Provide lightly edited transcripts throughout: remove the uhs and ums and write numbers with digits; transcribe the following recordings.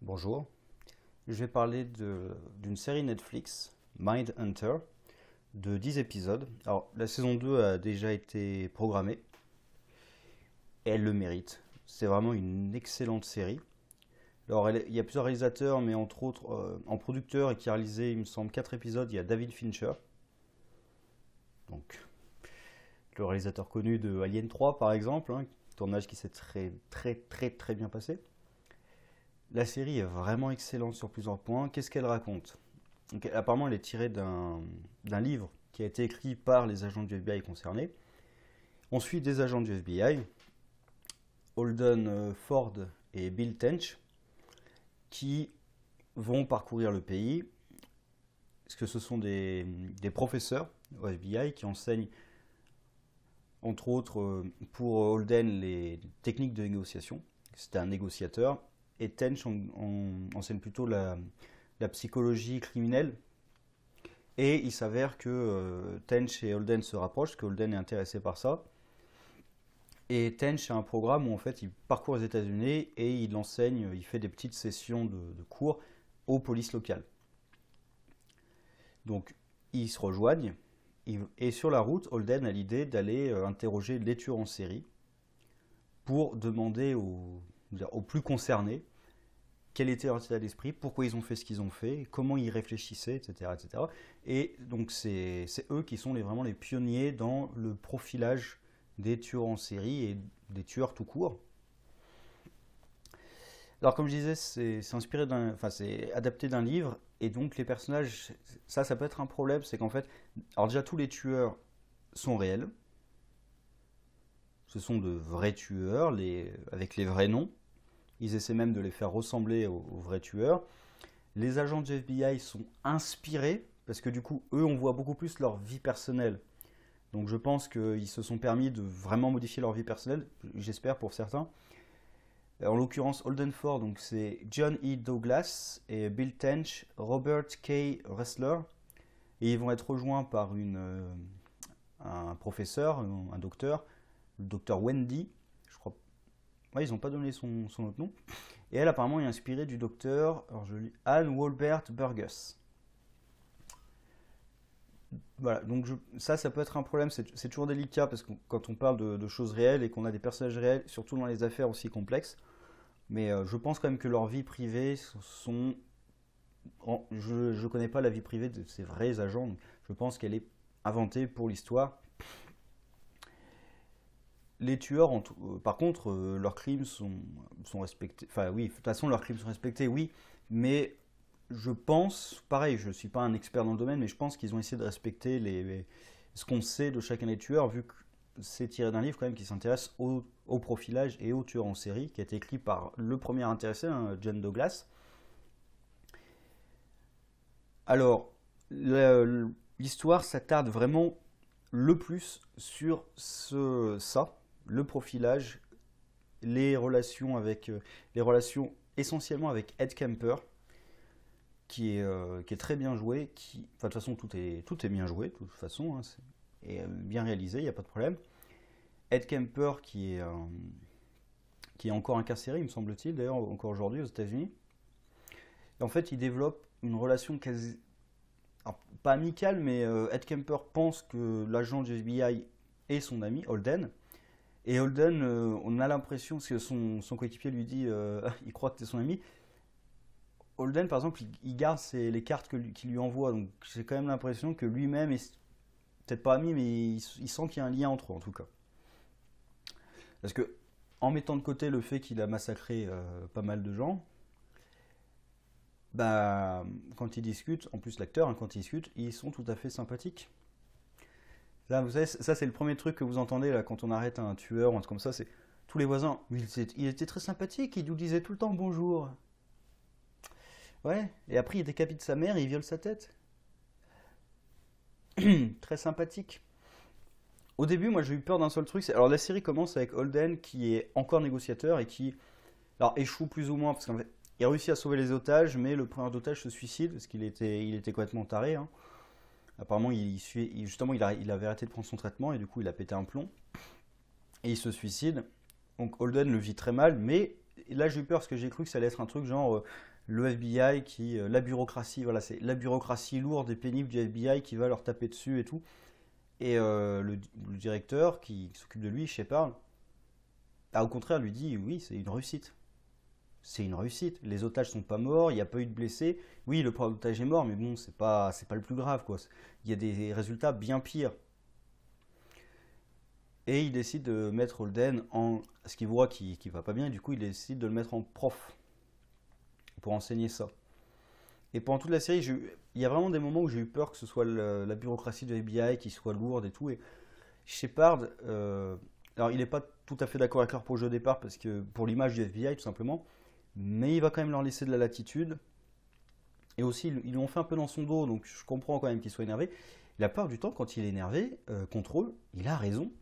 Bonjour, je vais parler d'une série Netflix, Mindhunter, de 10 épisodes. Alors, la saison 2 a déjà été programmée et elle le mérite. C'est vraiment une excellente série. Alors, il y a plusieurs réalisateurs, mais entre autres, en producteur et qui a réalisé, il me semble, 4 épisodes, il y a David Fincher, donc le réalisateur connu de Alien 3 par exemple, tournage qui s'est très bien passé. La série est vraiment excellente sur plusieurs points. Qu'est-ce qu'elle raconte? Donc, apparemment, elle est tirée d'un livre qui a été écrit par les agents du FBI concernés. On suit des agents du FBI, Holden Ford et Bill Tench, qui vont parcourir le pays. Parce que ce sont des professeurs au FBI qui enseignent, entre autres, pour Holden, les techniques de négociation. C'était un négociateur. Et Tench enseigne plutôt la psychologie criminelle. Et il s'avère que Tench et Holden se rapprochent, que Holden est intéressé par ça. Et Tench a un programme où en fait il parcourt les États-Unis et il enseigne, il fait des petites sessions de cours aux polices locales. Donc ils se rejoignent. Et sur la route, Holden a l'idée d'aller interroger les tueurs en série pour demander aux plus concernés quel était leur état d'esprit, pourquoi ils ont fait ce qu'ils ont fait, comment ils réfléchissaient, etc. etc. Et donc c'est eux qui sont vraiment les pionniers dans le profilage des tueurs en série et des tueurs tout court. Alors comme je disais, c'est adapté d'un livre, et donc les personnages, ça peut être un problème, c'est qu'en fait, alors déjà tous les tueurs sont réels, ce sont de vrais tueurs, avec les vrais noms. Ils essaient même de les faire ressembler aux vrais tueurs. Les agents du FBI sont inspirés, parce que du coup, eux, on voit beaucoup plus leur vie personnelle. Donc je pense qu'ils se sont permis de vraiment modifier leur vie personnelle, j'espère pour certains. En l'occurrence, Holden Ford, donc c'est John E. Douglas et Bill Tench, Robert K. Ressler. Et ils vont être rejoints par un professeur, un docteur, le docteur Wendy, je crois. Ouais, ils n'ont pas donné son autre nom. Et elle, apparemment, est inspirée du docteur, alors je lis, Anne Wolbert Burgess. Voilà, donc ça peut être un problème, c'est toujours délicat, parce que quand on parle de choses réelles et qu'on a des personnages réels, surtout dans les affaires aussi complexes, mais je pense quand même que leurs vies privées sont... Je ne connais pas la vie privée de ces vrais agents, donc je pense qu'elle est inventée pour l'histoire. Les tueurs, par contre, leurs crimes sont respectés. Enfin, oui, de toute façon, leurs crimes sont respectés, oui. Mais je pense, pareil, je ne suis pas un expert dans le domaine, mais je pense qu'ils ont essayé de respecter ce qu'on sait de chacun des tueurs, vu que c'est tiré d'un livre quand même qui s'intéresse au profilage et aux tueurs en série, qui a été écrit par le premier intéressé, John Douglas. Alors, l'histoire s'attarde vraiment le plus sur ça, le profilage, les relations essentiellement avec Ed Kemper, qui est très bien joué, enfin, de toute façon tout est bien joué, de toute façon, et bien réalisé, il n'y a pas de problème. Ed Kemper qui est encore incarcéré, il me semble-t-il, d'ailleurs encore aujourd'hui aux États-Unis. En fait, il développe une relation quasi, alors, pas amicale, mais Ed Kemper pense que l'agent du FBI est son ami, Holden. Et Holden, on a l'impression, parce que son coéquipier lui dit il croit que tu es son ami. Holden, par exemple, il garde les cartes qu'il lui envoie. Donc j'ai quand même l'impression que lui-même est peut-être pas ami, mais il sent qu'il y a un lien entre eux, en tout cas. Parce que, en mettant de côté le fait qu'il a massacré pas mal de gens, bah, quand ils discutent, en plus l'acteur, quand ils discutent, ils sont tout à fait sympathiques. Là, vous savez, ça c'est le premier truc que vous entendez là, quand on arrête un tueur ou un truc comme ça, c'est tous les voisins. Il était très sympathique, il nous disait tout le temps bonjour. Ouais, et après il décapite sa mère et il viole sa tête. Très sympathique. Au début, moi j'ai eu peur d'un seul truc. Alors la série commence avec Holden qui est encore négociateur et qui échoue plus ou moins parce qu'en fait il réussit à sauver les otages, mais le preneur d'otages se suicide parce qu'il était complètement taré. Apparemment, justement, il avait arrêté de prendre son traitement et du coup, il a pété un plomb. Et il se suicide. Donc, Holden le vit très mal, mais Et là, j'ai eu peur parce que j'ai cru que ça allait être un truc genre le FBI qui. La bureaucratie, voilà, c'est la bureaucratie lourde et pénible du FBI qui va leur taper dessus et tout. Et le directeur qui s'occupe de lui, Shepard, au contraire, lui dit oui, c'est une réussite. C'est une réussite. Les otages sont pas morts, il n'y a pas eu de blessés. Oui, le premier otage est mort, mais bon, c'est pas le plus grave, quoi. Il y a des résultats bien pires. Et il décide de mettre Holden en. Ce qu'il voit qui va pas bien, et du coup, il décide de le mettre en prof pour enseigner ça. Et pendant toute la série, il y a vraiment des moments où j'ai eu peur que ce soit la bureaucratie de FBI qui soit lourde et tout. Et Shepard, alors il n'est pas tout à fait d'accord avec leur projet au départ, parce que pour l'image du FBI, tout simplement, mais il va quand même leur laisser de la latitude. Et aussi, ils l'ont fait un peu dans son dos, donc je comprends quand même qu'il soit énervé. La plupart du temps, quand il est énervé, Control, il a raison.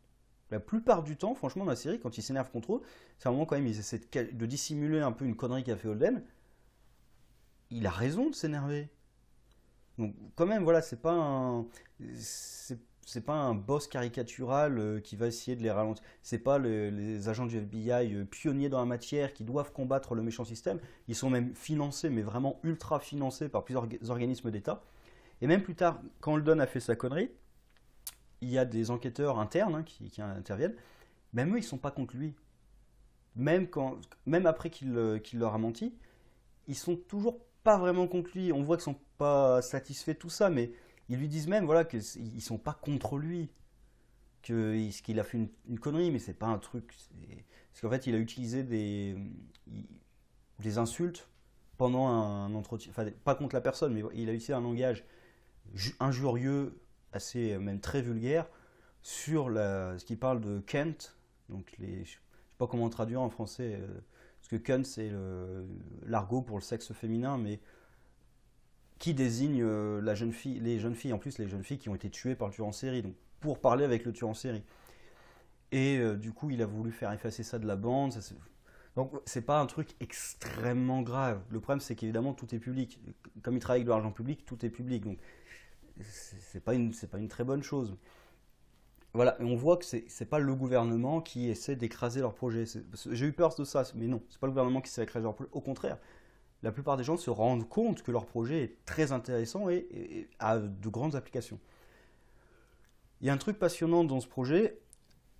La plupart du temps, franchement, dans la série, quand il s'énerve Control, c'est un moment quand même, ils essaient de dissimuler un peu une connerie qu'a fait Holden. Il a raison de s'énerver. Donc, quand même, voilà, c'est pas un boss caricatural qui va essayer de les ralentir. C'est pas les agents du FBI pionniers dans la matière qui doivent combattre le méchant système. Ils sont même financés, mais vraiment ultra financés par plusieurs organismes d'État. Et même plus tard, quand Holden a fait sa connerie, il y a des enquêteurs internes qui interviennent. Même eux, ils sont pas contre lui. Même après qu'il leur a menti, ils sont toujours pas vraiment contre lui. On voit qu'ils sont pas satisfaits de tout ça, mais ils lui disent même voilà qu'ils sont pas contre lui, qu'il a fait une connerie, mais c'est pas un truc. Parce qu'en fait, il a utilisé des insultes pendant un entretien, enfin pas contre la personne, mais il a utilisé un langage injurieux, assez même très vulgaire, sur ce qui parle de Kent. Donc je sais pas comment traduire en français. Parce que Kent, c'est l'argot pour le sexe féminin, mais qui désigne les jeunes filles, en plus les jeunes filles qui ont été tuées par le tueur en série, donc pour parler avec le tueur en série. Et du coup, il a voulu faire effacer ça de la bande. Donc, c'est pas un truc extrêmement grave. Le problème, c'est qu'évidemment, tout est public. Comme il travaille avec de l'argent public, tout est public. Donc, c'est pas une très bonne chose. Voilà, et on voit que c'est pas le gouvernement qui essaie d'écraser leur projet. J'ai eu peur de ça, mais non, c'est pas le gouvernement qui essaie d'écraser leur projet. Au contraire, la plupart des gens se rendent compte que leur projet est très intéressant et a de grandes applications. Il y a un truc passionnant dans ce projet,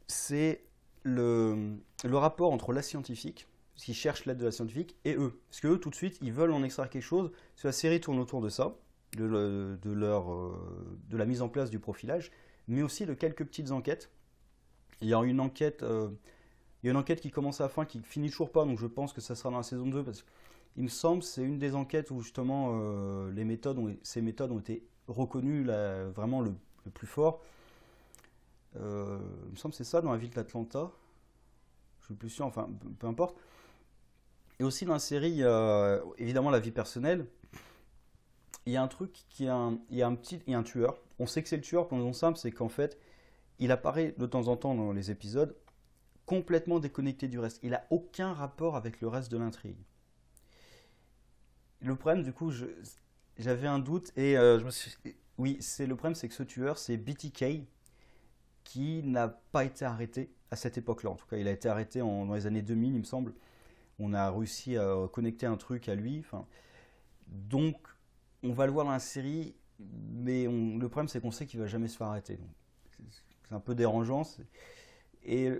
c'est le rapport entre la scientifique, qui cherche l'aide de la scientifique, et eux. Parce qu'eux, tout de suite, ils veulent en extraire quelque chose. Parce que la série tourne autour de ça, de la mise en place du profilage, mais aussi de quelques petites enquêtes. Il y a une enquête, qui commence à la fin, qui finit toujours pas, donc je pense que ça sera dans la saison 2, parce qu'il me semble que c'est une des enquêtes où justement ces méthodes ont été reconnues vraiment le plus fort. Il me semble que c'est ça, dans la ville d'Atlanta. Je suis plus sûr, enfin, peu importe. Et aussi dans la série, il y a évidemment la vie personnelle. Il y a un truc il y a un tueur. On sait que c'est le tueur, pour une raison simple, c'est qu'en fait, il apparaît de temps en temps dans les épisodes complètement déconnecté du reste. Il n'a aucun rapport avec le reste de l'intrigue. Le problème, du coup, j'avais un doute et oui, le problème, c'est que ce tueur, c'est BTK, qui n'a pas été arrêté à cette époque-là. En tout cas, il a été arrêté dans les années 2000, il me semble. On a réussi à connecter un truc à lui. Enfin, donc, on va le voir dans la série, mais le problème, c'est qu'on sait qu'il ne va jamais se faire arrêter. Donc, c'est un peu dérangeant. Et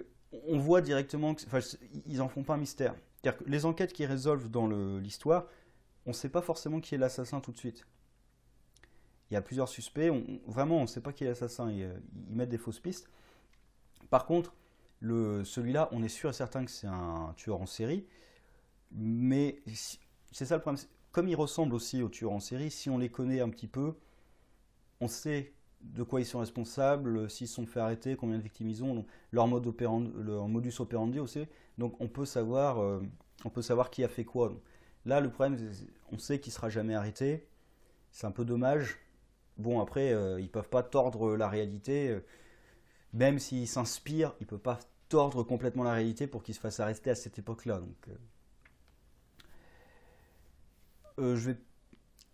on voit directement ils n'en font pas un mystère. C'est-à-dire que les enquêtes qu'ils résolvent dans l'histoire, on ne sait pas forcément qui est l'assassin tout de suite. Il y a plusieurs suspects, vraiment on ne sait pas qui est l'assassin, ils mettent des fausses pistes. Par contre, celui-là, on est sûr et certain que c'est un tueur en série, mais c'est ça le problème. Comme il ressemble aussi aux tueurs en série, si on les connaît un petit peu, on sait de quoi ils sont responsables, s'ils se sont fait arrêter, combien de victimes ils ont, leur modus operandi aussi, donc on peut savoir qui a fait quoi. Donc, là, le problème, on sait qu'il ne sera jamais arrêté, c'est un peu dommage. Bon, après, ils ne peuvent pas tordre la réalité. Même s'ils s'inspirent, ils ne peuvent pas tordre complètement la réalité pour qu'ils se fassent arrêter à cette époque-là. Donc, je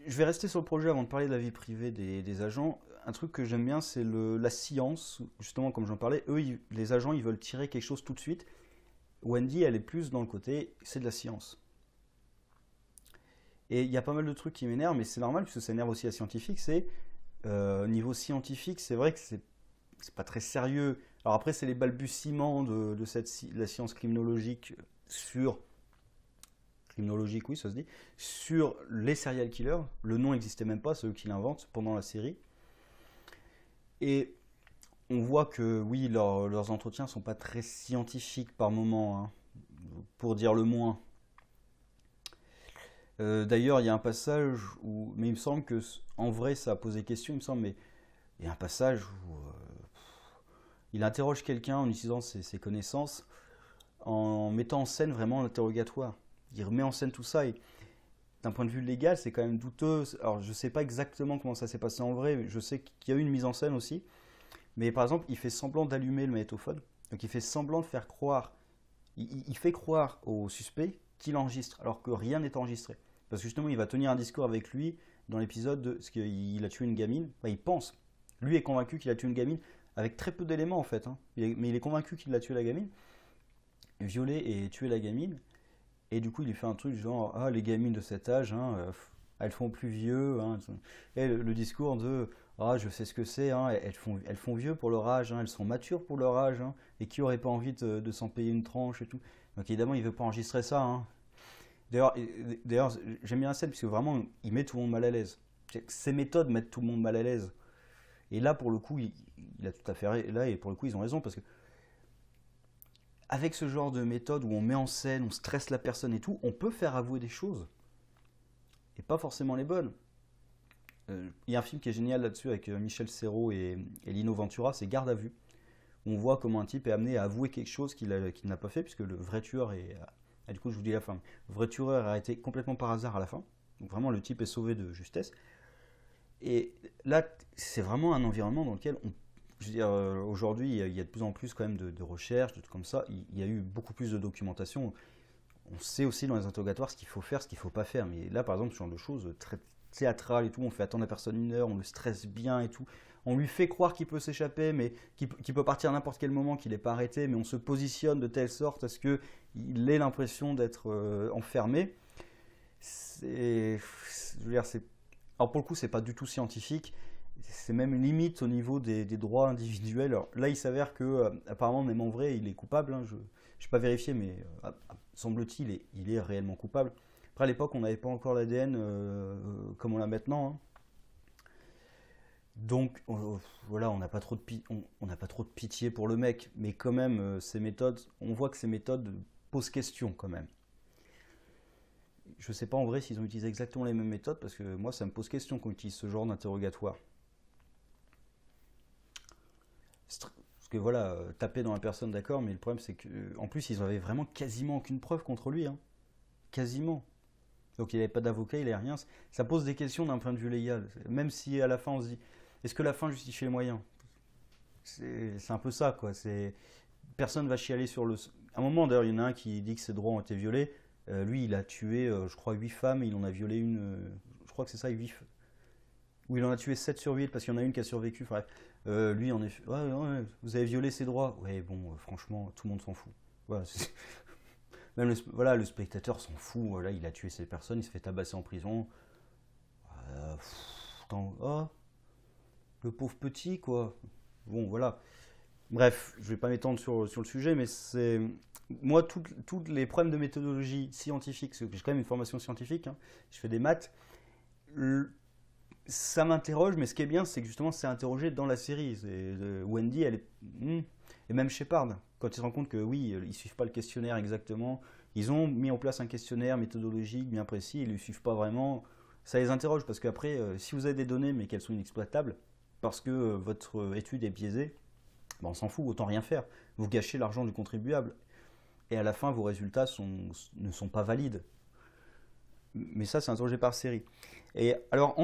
vais rester sur le projet avant de parler de la vie privée des agents. Un truc que j'aime bien, c'est la science. Justement, comme j'en parlais, eux, les agents, ils veulent tirer quelque chose tout de suite. Wendy, elle est plus dans le côté, c'est de la science. Et il y a pas mal de trucs qui m'énervent, mais c'est normal, puisque ça énerve aussi la scientifique, c'est, niveau scientifique, c'est vrai que c'est pas très sérieux. Alors après, c'est les balbutiements de la science criminologique sur, criminologique, oui, ça se dit, sur les serial killers. Le nom n'existait même pas, c'est eux qui l'inventent pendant la série. Et on voit que, oui, leurs entretiens sont pas très scientifiques par moment, hein, pour dire le moins. D'ailleurs, il y a un passage où, mais il me semble que, en vrai, ça a posé question, il me semble, mais il y a un passage où il interroge quelqu'un en utilisant ses connaissances, en mettant en scène vraiment l'interrogatoire. Il remet en scène tout ça et d'un point de vue légal, c'est quand même douteux. Alors, je sais pas exactement comment ça s'est passé en vrai, mais je sais qu'il y a eu une mise en scène aussi. Mais par exemple, il fait semblant d'allumer le magnétophone. Donc, il fait semblant de faire croire. Il fait croire au suspect qu'il enregistre, alors que rien n'est enregistré. Parce que justement, il va tenir un discours avec lui dans l'épisode de ce qu'il a tué une gamine. Enfin, il pense. Lui est convaincu qu'il a tué une gamine avec très peu d'éléments en fait, hein. Mais il est convaincu qu'il a tué la gamine, violé et tué la gamine. Et du coup, il lui fait un truc genre, ah, les gamines de cet âge, hein, elles font plus vieux, hein. Et le discours de, ah, je sais ce que c'est, hein, elles font vieux pour leur âge, hein, elles sont matures pour leur âge, hein, et qui aurait pas envie de s'en payer une tranche et tout. Donc évidemment, il veut pas enregistrer ça, hein. D'ailleurs, j'aime bien la scène parce que vraiment, il met tout le monde mal à l'aise. Ses méthodes mettent tout le monde mal à l'aise. Et là, pour le coup, il a tout à fait là, et pour le coup, ils ont raison parce que avec ce genre de méthode où on met en scène, on stresse la personne et tout, on peut faire avouer des choses et pas forcément les bonnes. Il y a un film qui est génial là-dessus avec Michel Serrault et Lino Ventura, c'est Garde à vue. Où on voit comment un type est amené à avouer quelque chose qu'il n'a pas fait, puisque le vrai tueur est. Du coup, je vous dis la fin. Le vrai tueur a été complètement par hasard à la fin. Donc vraiment, le type est sauvé de justesse. Et là, c'est vraiment un environnement dans lequel je veux dire, aujourd'hui, il y a de plus en plus quand même de recherches, de trucs comme ça. Il y a eu beaucoup plus de documentation. On sait aussi dans les interrogatoires ce qu'il faut faire, ce qu'il ne faut pas faire. Mais là, par exemple, ce genre de choses très théâtrales et tout, on fait attendre la personne une heure, on le stresse bien et tout. On lui fait croire qu'il peut s'échapper, mais qu'il peut partir à n'importe quel moment, qu'il n'est pas arrêté, mais on se positionne de telle sorte à ce qu'il ait l'impression d'être enfermé. Je veux dire, alors pour le coup, c'est pas du tout scientifique. C'est même limite au niveau des droits individuels. Alors là, il s'avère que, apparemment, même en vrai, il est coupable, hein. Je n'ai pas vérifié, mais semble-t-il, il est réellement coupable. Après, à l'époque, on n'avait pas encore l'ADN comme on l'a maintenant, hein. Donc, voilà, on n'a pas trop de pitié pour le mec. Mais quand même, on voit que ces méthodes posent question quand même. Je sais pas en vrai s'ils ont utilisé exactement les mêmes méthodes, parce que moi, ça me pose question qu'on utilise ce genre d'interrogatoire. Parce que voilà, taper dans la personne, d'accord, mais le problème c'est que, en plus, ils avaient vraiment quasiment aucune preuve contre lui, hein. Quasiment. Donc il n'avait pas d'avocat, il n'avait rien. Ça pose des questions d'un point de vue légal. Même si à la fin on se dit, est-ce que la fin justifie les moyens? C'est un peu ça, quoi. Personne va chialer sur le. À un moment, d'ailleurs, il y en a un qui dit que ses droits ont été violés. Lui, il a tué, je crois, 8 femmes et il en a violé une. Je crois que c'est ça, 8. Ou il en a tué 7 sur 8 parce qu'il y en a une qui a survécu. Bref, lui, en effet, ouais, ouais, vous avez violé ses droits. Ouais, bon, franchement, tout le monde s'en fout. Voilà, même voilà, le spectateur s'en fout. Voilà, il a tué ces personnes, il se fait tabasser en prison. Oh, le pauvre petit, quoi. Bon, voilà. Bref, je vais pas m'étendre sur le sujet, mais c'est. Moi, tous les problèmes de méthodologie scientifique, parce que j'ai quand même une formation scientifique, hein, je fais des maths, ça m'interroge, mais ce qui est bien, c'est que justement, c'est interrogé dans la série. Wendy, elle est. Et même Shepard, quand ils se rendent compte que oui, ils suivent pas le questionnaire exactement, ils ont mis en place un questionnaire méthodologique bien précis, ils ne le suivent pas vraiment, ça les interroge, parce qu'après, si vous avez des données, mais qu'elles sont inexploitables, parce que votre étude est biaisée, ben on s'en fout, autant rien faire. Vous gâchez l'argent du contribuable. Et à la fin, vos résultats ne sont pas valides. Mais ça, c'est interrogé par série. Et alors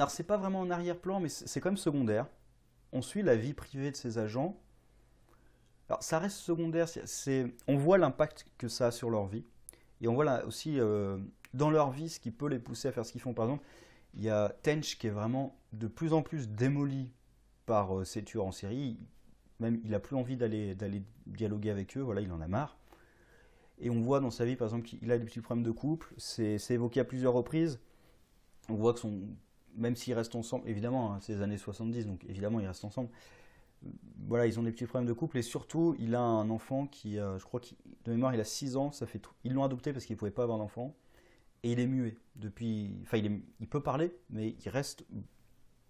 c'est pas vraiment en arrière-plan, mais c'est quand même secondaire. On suit la vie privée de ces agents. Alors, ça reste secondaire. On voit l'impact que ça a sur leur vie. Et on voit là aussi, dans leur vie, ce qui peut les pousser à faire ce qu'ils font. Par exemple, il y a Tench qui est vraiment de plus en plus démoli par ces tueurs en série. Même, il n'a plus envie d'aller dialoguer avec eux. Voilà, il en a marre. Et on voit dans sa vie, par exemple, qu'il a des petits problèmes de couple. C'est évoqué à plusieurs reprises. On voit que même s'ils restent ensemble, évidemment, hein, c'est les années 70, donc évidemment, ils restent ensemble. Voilà, ils ont des petits problèmes de couple. Et surtout, il a un enfant je crois, de mémoire, il a 6 ans. Ils l'ont adopté parce qu'il ne pouvait pas avoir d'enfant. Et il est muet. Enfin, il peut parler, mais il reste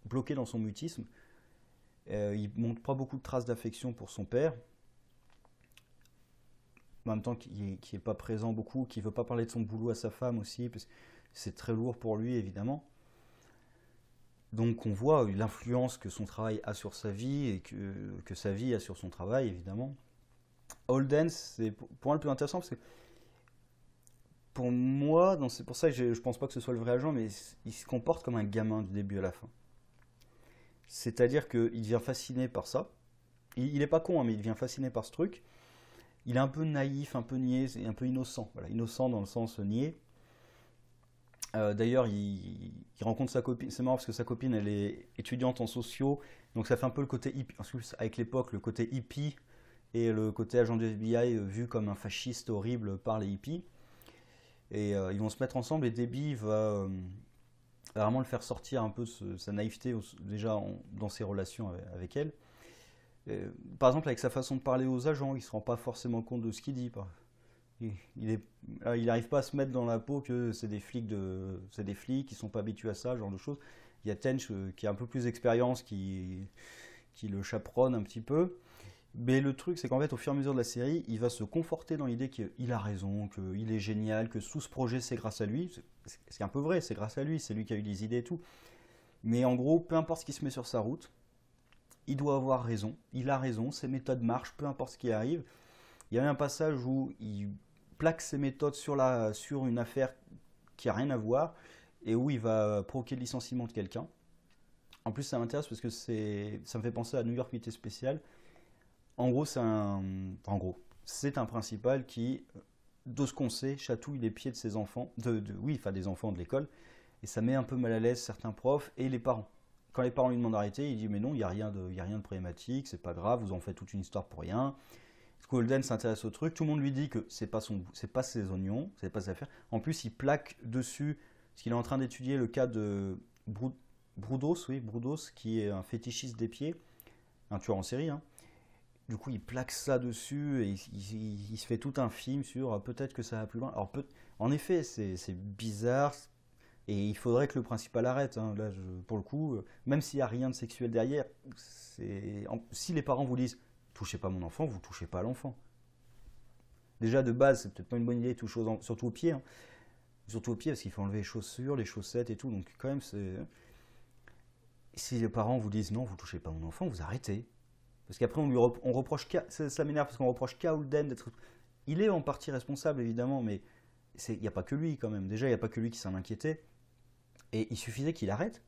bloqué dans son mutisme. Il ne montre pas beaucoup de traces d'affection pour son père. En même temps, qui est pas présent beaucoup, qui veut pas parler de son boulot à sa femme aussi, parce que c'est très lourd pour lui, évidemment. Donc on voit l'influence que son travail a sur sa vie et que sa vie a sur son travail, évidemment. Holden, c'est pour moi le plus intéressant, parce que pour moi, c'est pour ça que je pense pas que ce soit le vrai agent, mais il se comporte comme un gamin du début à la fin. C'est-à-dire qu'il devient fasciné par ça. Il est pas con, hein, mais il devient fasciné par ce truc. Il est un peu naïf, un peu niais, un peu innocent. Voilà, innocent dans le sens niais. D'ailleurs, il rencontre sa copine. C'est marrant parce que sa copine, elle est étudiante en sociaux. Donc ça fait un peu le côté hippie. Avec l'époque, le côté hippie et le côté agent du FBI vu comme un fasciste horrible par les hippies. Et ils vont se mettre ensemble et Debbie va vraiment le faire sortir un peu sa naïveté déjà dans ses relations avec elle. Par exemple, avec sa façon de parler aux agents, il ne se rend pas forcément compte de ce qu'il dit. Il n'arrive pas à se mettre dans la peau que c'est des flics, qui ne sont pas habitués à ça, ce genre de choses. Il y a Tench qui a un peu plus d'expérience, qui le chaperonne un petit peu. Mais le truc, c'est qu'en fait, au fur et à mesure de la série, il va se conforter dans l'idée qu'il a raison, qu'il est génial, que tout ce projet, c'est grâce à lui. C'est un peu vrai, c'est grâce à lui, c'est lui qui a eu les idées et tout. Mais en gros, peu importe ce qui se met sur sa route, il doit avoir raison, il a raison, ses méthodes marchent, peu importe ce qui arrive. Il y a un passage où il plaque ses méthodes sur une affaire qui n'a rien à voir et où il va provoquer le licenciement de quelqu'un. En plus, ça m'intéresse parce que ça me fait penser à New York Unité Spéciale. En gros, c'est un principal qui, de ce qu'on sait, chatouille les pieds de ses enfants, des enfants de l'école, et ça met un peu mal à l'aise certains profs et les parents. Quand les parents lui demandent d'arrêter, il dit mais non, il n'y a rien de problématique, c'est pas grave, vous en faites toute une histoire pour rien. Holden s'intéresse au truc, tout le monde lui dit que c'est pas ses oignons, c'est pas ses affaires. En plus, il plaque dessus, parce qu'il est en train d'étudier le cas de Brudos, qui est un fétichiste des pieds, un tueur en série. Hein. Du coup, il plaque ça dessus et il se fait tout un film sur peut-être que ça va plus loin. Alors, en effet, c'est bizarre et il faudrait que le principal arrête. Hein. Là, pour le coup, même s'il n'y a rien de sexuel derrière, si les parents vous disent touchez pas mon enfant, vous touchez pas l'enfant. Déjà de base, c'est peut-être pas une bonne idée, surtout aux pieds. Hein. Surtout aux pieds, parce qu'il faut enlever les chaussures, les chaussettes et tout. Donc quand même, si les parents vous disent non, vous touchez pas mon enfant, vous arrêtez. Parce qu'après, on reproche ça m'énerve parce qu'on reproche qu'à Holden d'être. Il est en partie responsable, évidemment, mais il n'y a pas que lui quand même. Déjà, il n'y a pas que lui qui s'en inquiétait. Et il suffisait qu'il arrête.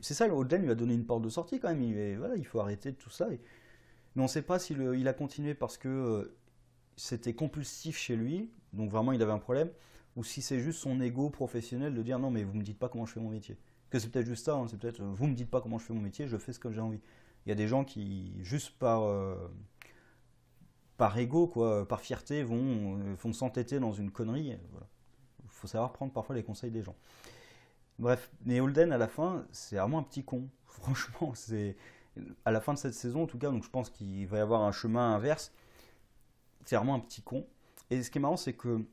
C'est ça, Holden lui a donné une porte de sortie quand même. Il faut arrêter de tout ça. Mais on ne sait pas s'il a continué parce que c'était compulsif chez lui, donc vraiment il avait un problème, ou si c'est juste son ego professionnel de dire non mais vous me dites pas comment je fais mon métier. Que c'est peut-être juste ça, hein, c'est peut-être vous me dites pas comment je fais mon métier, je fais ce que j'ai envie. Il y a des gens qui, juste par ego, par fierté, vont s'entêter dans une connerie. Voilà. Il faut savoir prendre parfois les conseils des gens. Bref, mais Holden à la fin, c'est vraiment un petit con. Franchement, c'est à la fin de cette saison en tout cas, donc je pense qu'il va y avoir un chemin inverse. C'est vraiment un petit con. Et ce qui est marrant, c'est que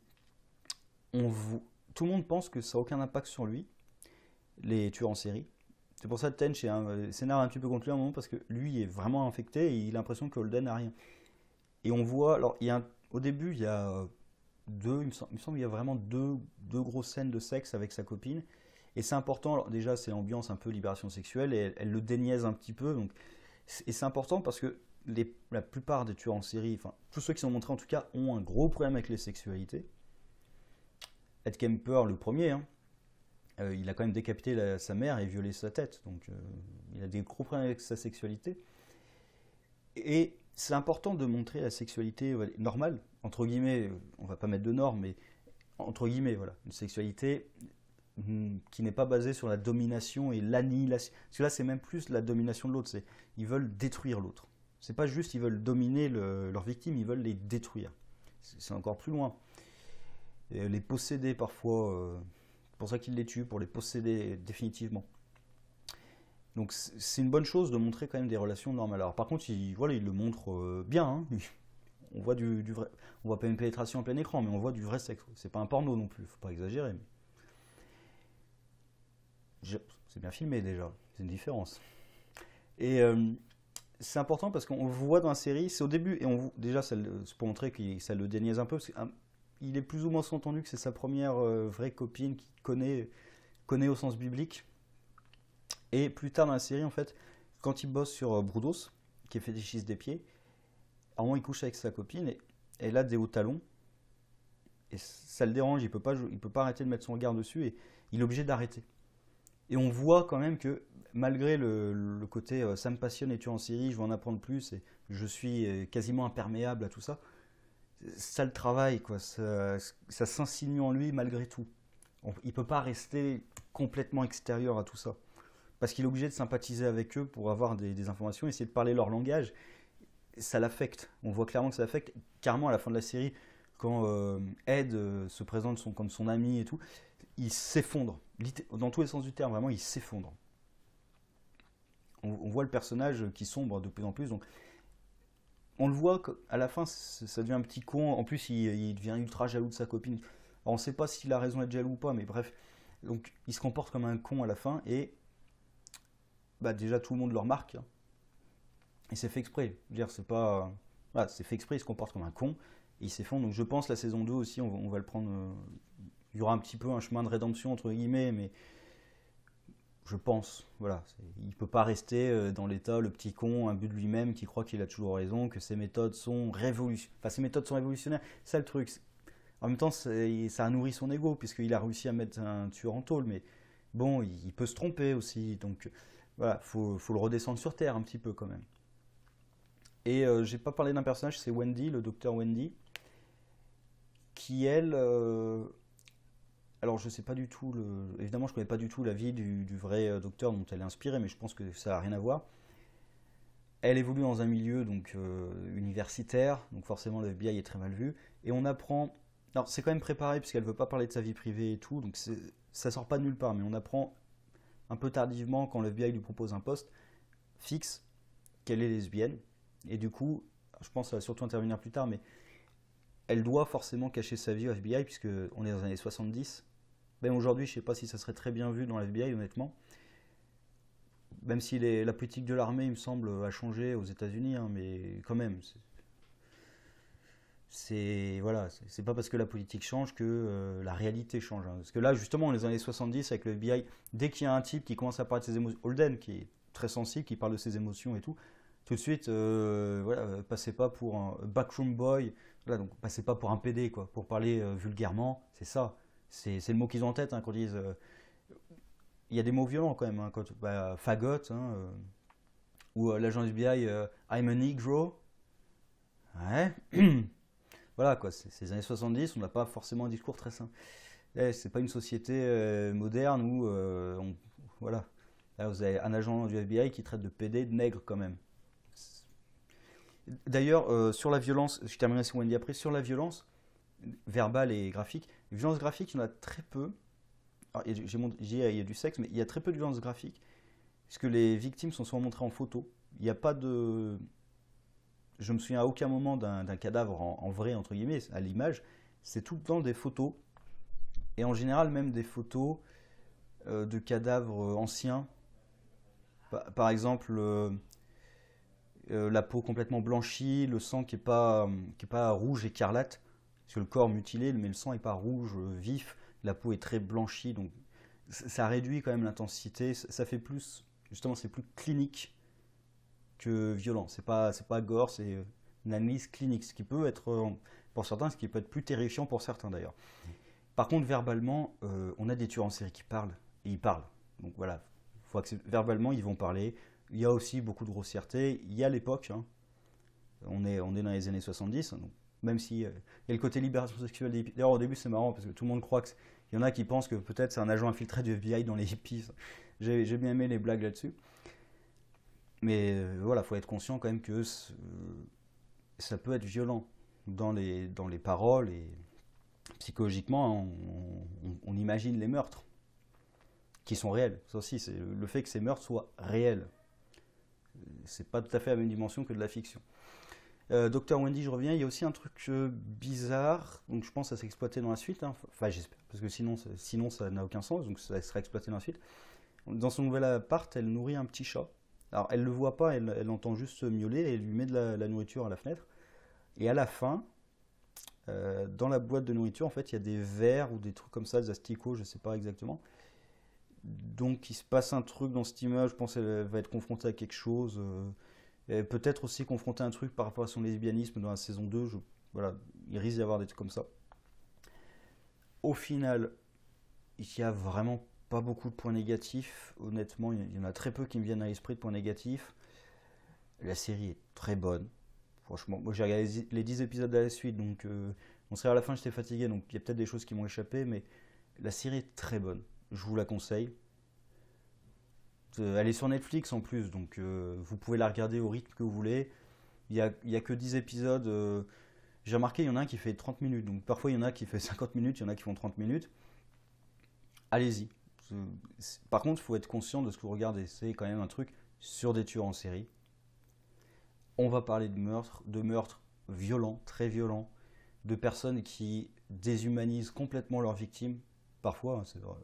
tout le monde pense que ça n'a aucun impact sur lui, les tueurs en série. C'est pour ça que Tench s'énerve un petit peu contre lui à un moment parce que lui est vraiment infecté et il a l'impression que Holden n'a rien. Et on voit, alors au début, il y a il me semble qu'il y a vraiment deux grosses scènes de sexe avec sa copine. Et c'est important, alors déjà c'est l'ambiance un peu libération sexuelle et elle le déniaise un petit peu. Donc, et c'est important parce que la plupart des tueurs en série, enfin tous ceux qui sont montrés en tout cas, ont un gros problème avec les sexualités. Ed Kemper, le premier, hein, il a quand même décapité sa mère et violé sa tête. Donc il a des gros problèmes avec sa sexualité. Et c'est important de montrer la sexualité normale, entre guillemets, on va pas mettre de normes, mais entre guillemets, voilà, une sexualité qui n'est pas basée sur la domination et l'annihilation. Parce que là, c'est même plus la domination de l'autre, ils veulent détruire l'autre. C'est pas juste ils veulent dominer leurs victimes, ils veulent les détruire. c'est encore plus loin. Et les posséder parfois, c'est pour ça qu'il les tue, pour les posséder définitivement. Donc c'est une bonne chose de montrer quand même des relations normales. Alors par contre, voilà, il le montre bien, hein. On voit du vrai, on voit pas une pénétration en plein écran, mais on voit du vrai sexe. C'est pas un porno non plus, faut pas exagérer. Mais c'est bien filmé déjà, c'est une différence. Et c'est important parce qu'on le voit dans la série, c'est au début, et déjà c'est pour montrer que ça le déniaise un peu, parce qu'il est plus ou moins entendu que c'est sa première vraie copine qu'il connaît au sens biblique. Et plus tard dans la série, en fait, quand il bosse sur Brudos, qui est fétichiste des pieds, à un moment il couche avec sa copine et elle a des hauts talons, et ça le dérange, il peut pas arrêter de mettre son regard dessus, et il est obligé d'arrêter. Et on voit quand même que malgré le côté ça me passionne et tu es en série, je veux en apprendre plus et je suis quasiment imperméable à tout ça, ça le travaille, quoi. Ça s'insinue en lui malgré tout. Il ne peut pas rester complètement extérieur à tout ça. Parce qu'il est obligé de sympathiser avec eux pour avoir des informations, essayer de parler leur langage. Ça l'affecte. On voit clairement que ça l'affecte. Carrément, à la fin de la série, quand Ed se présente comme son ami et tout, il s'effondre. Dans tous les sens du terme, vraiment, il s'effondre. On voit le personnage qui sombre de plus en plus. Donc, on le voit qu'à la fin, ça devient un petit con. En plus, il devient ultra jaloux de sa copine. Alors, on ne sait pas s'il a raison d'être jaloux ou pas, mais bref. Donc, il se comporte comme un con à la fin. Et bah, déjà, tout le monde le remarque. Hein. Et c'est fait exprès. Je veux dire, c'est pas. Voilà, c'est fait exprès, il se comporte comme un con. Et il s'effondre. Donc, je pense la saison 2 aussi, on va le prendre. Il y aura un petit peu un chemin de rédemption, entre guillemets, mais je pense, voilà, il ne peut pas rester dans l'état, le petit con, imbu de lui-même, qui croit qu'il a toujours raison, que ses méthodes sont révolutionnaires. Enfin, ses méthodes sont révolutionnaires, c'est ça le truc. En même temps, ça a nourri son ego, puisqu'il a réussi à mettre un tueur en tôle, mais bon, il peut se tromper aussi, donc voilà, faut le redescendre sur Terre un petit peu quand même. Et j'ai pas parlé d'un personnage, c'est Wendy, le docteur Wendy, qui elle... alors je sais pas du tout, évidemment je connais pas du tout la vie du vrai docteur dont elle est inspirée, mais je pense que ça n'a rien à voir. Elle évolue dans un milieu donc universitaire, donc forcément le FBI est très mal vu, et on apprend, alors c'est quand même préparé puisqu'elle veut pas parler de sa vie privée et tout, donc ça sort pas de nulle part, mais on apprend un peu tardivement quand le FBI lui propose un poste fixe qu'elle est lesbienne, et du coup, je pense que ça va surtout intervenir plus tard, mais elle doit forcément cacher sa vie au FBI puisque on est dans les années 70. Même aujourd'hui, je ne sais pas si ça serait très bien vu dans l'FBI, honnêtement. Même si la politique de l'armée, il me semble, a changé aux États-Unis, hein, mais quand même, voilà, c'est pas parce que la politique change que la réalité change. Hein. Parce que là, justement, dans les années 70, avec le FBI, dès qu'il y a un type qui commence à parler de ses émotions, Holden, qui est très sensible, qui parle de ses émotions et tout de suite, voilà, passez pas pour un backroom boy, voilà, donc passez pas pour un PD, quoi, pour parler vulgairement, c'est ça. C'est le mot qu'ils ont en tête hein, quand ils disent. Il y a des mots violents quand même, hein, quand, fagot, hein, ou l'agent FBI, I'm a Negro. Ouais. Voilà, quoi, c'est les années 70, on n'a pas forcément un discours très sain. C'est pas une société moderne où. Voilà. Là, vous avez un agent du FBI qui traite de PD de nègre quand même. D'ailleurs, sur la violence, je terminerai sur Wendy après, sur la violence verbale et graphique, violence graphique, il y en a très peu. Alors, il y a du sexe, mais il y a très peu de violence graphique, puisque les victimes sont souvent montrées en photo. Il n'y a pas de... Je me souviens à aucun moment d'un cadavre en vrai, entre guillemets, à l'image. C'est tout le temps des photos, et en général même des photos de cadavres anciens. Par exemple... la peau complètement blanchie, le sang qui est pas rouge écarlate, parce que le corps mutilé, mais le sang n'est pas rouge vif, la peau est très blanchie, donc ça réduit quand même l'intensité, ça fait plus, justement c'est plus clinique que violent, c'est pas gore, c'est une analyse clinique, ce qui peut être, pour certains, ce qui peut être plus terrifiant pour certains d'ailleurs. Par contre, verbalement, on a des tueurs en série qui parlent, et ils parlent, donc voilà, faut verbalement ils vont parler. Il y a aussi beaucoup de grossièreté. Il y a l'époque, hein. On est dans les années 70, donc même si il y a le côté libération sexuelle des hippies. D'ailleurs, au début, c'est marrant parce que tout le monde croit qu'il y en a qui pensent que peut-être c'est un agent infiltré du FBI dans les hippies. J'ai bien aimé les blagues là-dessus. Mais voilà, il faut être conscient quand même que ça peut être violent. dans les paroles et psychologiquement, hein, on imagine les meurtres qui sont réels. Ça aussi, c'est le fait que ces meurtres soient réels. C'est pas tout à fait la même dimension que de la fiction. Docteur Wendy, je reviens. Il y a aussi un truc bizarre, donc je pense que ça s'est exploité dans la suite. Hein. Enfin, j'espère, parce que sinon ça n'a aucun sens, donc ça sera exploité dans la suite. Dans son nouvel appart, elle nourrit un petit chat. Alors, elle le voit pas, elle entend juste miauler, et elle lui met de la nourriture à la fenêtre. Et à la fin, dans la boîte de nourriture, en fait, il y a des vers ou des trucs comme ça, des asticots, je sais pas exactement. Donc, il se passe un truc dans cette image. Je pense qu'elle va être confrontée à quelque chose. Peut-être aussi confrontée à un truc par rapport à son lesbianisme dans la saison 2. Voilà, il risque d'y avoir des trucs comme ça. Au final, il n'y a vraiment pas beaucoup de points négatifs. Honnêtement, il y en a très peu qui me viennent à l'esprit de points négatifs. La série est très bonne. Franchement, moi j'ai regardé les 10 épisodes à la suite, donc on serait à la fin, j'étais fatigué, donc il y a peut-être des choses qui m'ont échappé, mais la série est très bonne. Je vous la conseille. Elle est sur Netflix en plus, donc vous pouvez la regarder au rythme que vous voulez. Il y a que 10 épisodes. J'ai remarqué, il y en a un qui fait 30 minutes, donc parfois il y en a qui fait 50 minutes, il y en a qui font 30 minutes. Allez-y. Par contre, il faut être conscient de ce que vous regardez. C'est quand même un truc sur des tueurs en série. On va parler de meurtres violents, très violents, de personnes qui déshumanisent complètement leurs victimes, parfois, hein, c'est vrai.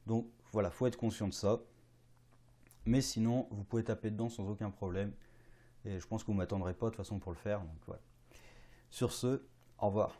Donc voilà, faut être conscient de ça. Mais sinon, vous pouvez taper dedans sans aucun problème. Et je pense que vous ne m'attendrez pas de toute façon pour le faire. Donc voilà. Sur ce, au revoir.